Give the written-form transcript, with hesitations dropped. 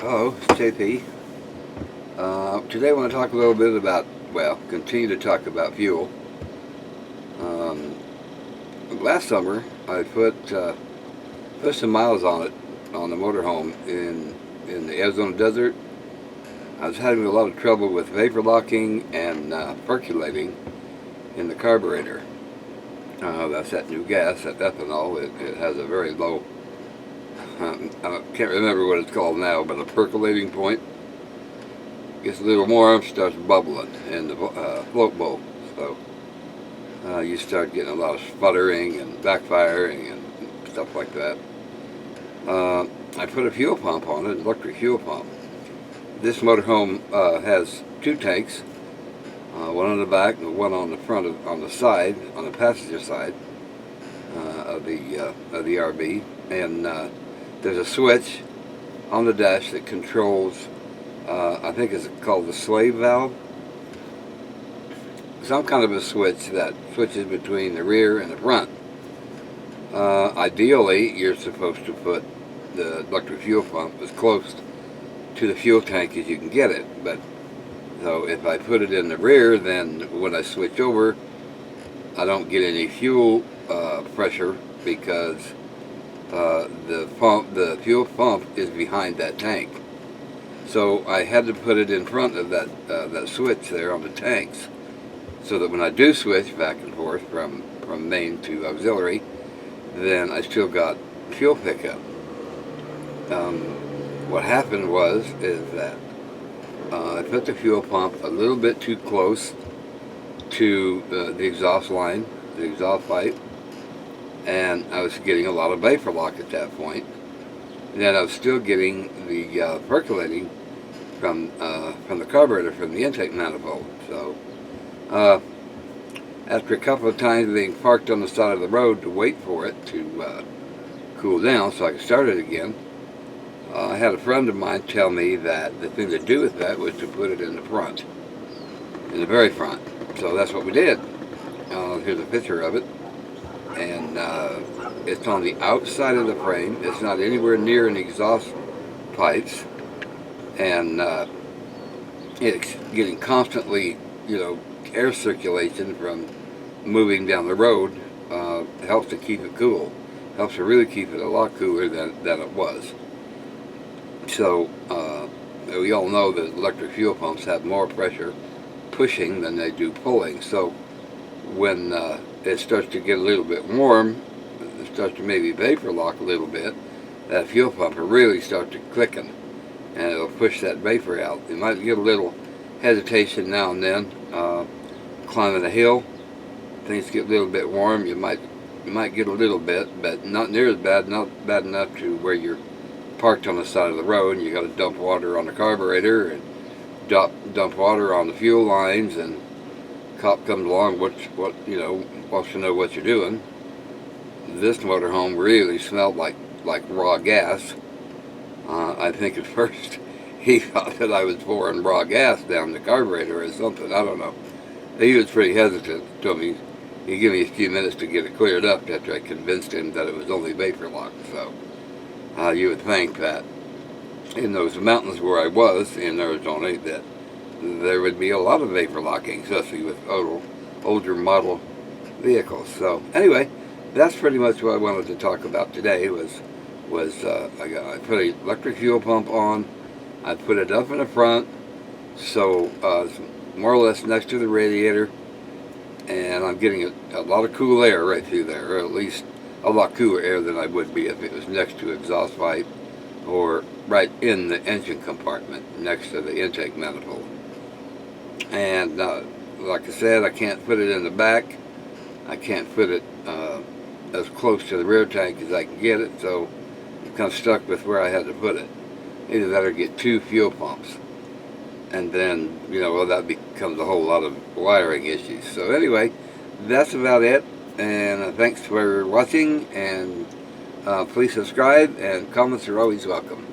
Hello, it's JP. Today I want to talk a little bit about, well, continue to talk about fuel. Last summer I put some miles on it, on the motorhome in the Arizona desert. I was having a lot of trouble with vapor locking and percolating in the carburetor. That's that new gas, that ethanol. It has a very low, I can't remember what it's called now, but a percolating point. Gets a little warm, starts bubbling in the float bowl. So you start getting a lot of sputtering and backfiring and stuff like that. I put a fuel pump on it, an electric fuel pump. This motorhome has two tanks, one on the back and one on the front, on the side, on the passenger side of the RV. And there's a switch on the dash that controls, I think it's called the slave valve. Some kind of a switch that switches between the rear and the front. Ideally, you're supposed to put the electric fuel pump as close to the fuel tank as you can get it. But so if I put it in the rear, then when I switch over, I don't get any fuel pressure because the fuel pump is behind that tank. So I had to put it in front of that switch there on the tanks, so that when I do switch back and forth from main to auxiliary, then I still got fuel pickup. What happened is that I put the fuel pump a little bit too close to the exhaust line, the exhaust pipe, and I was getting a lot of vapor lock at that point. And then I was still getting the percolating from the carburetor, from the intake manifold. So after a couple of times being parked on the side of the road to wait for it to cool down so I could start it again, I had a friend of mine tell me that the thing to do with that was to put it in the front, in the very front. So that's what we did. Here's a picture of it. And it's on the outside of the frame. It's not anywhere near an exhaust pipes, and it's getting constantly, air circulation from moving down the road. Helps to keep it cool. Helps to really keep it a lot cooler than it was. So we all know that electric fuel pumps have more pressure pushing than they do pulling. So when it starts to get a little bit warm, it starts to maybe vapor lock a little bit, that fuel pump will really start to clicking, and it'll push that vapor out. You might get a little hesitation now and then, climbing a hill. Things get a little bit warm, you might get a little bit, but not near as bad, not bad enough to where you're parked on the side of the road and you got to dump water on the carburetor and dump water on the fuel lines, and cop comes along, wants to know what you're doing. This motorhome really smelled like raw gas. I think at first he thought that I was pouring raw gas down the carburetor or something. I don't know. He was pretty hesitant. Told me he'd give me a few minutes to get it cleared up after I convinced him that it was only vapor lock. So you would think that in those mountains where I was in Arizona, that there would be a lot of vapor locking, especially with older model vehicles. So anyway, that's pretty much what I wanted to talk about today. I put an electric fuel pump on. I put it up in the front, so it's more or less next to the radiator, and I'm getting a lot of cool air right through there, or at least a lot cooler air than I would be if it was next to exhaust pipe or right in the engine compartment next to the intake manifold. And like I said, I can't put it in the back. I can't put it as close to the rear tank as I can get it, so I'm kind of stuck with where I had to put it. Either that or get two fuel pumps. And then, that becomes a whole lot of wiring issues. So anyway, that's about it. And thanks for watching, and please subscribe, and comments are always welcome.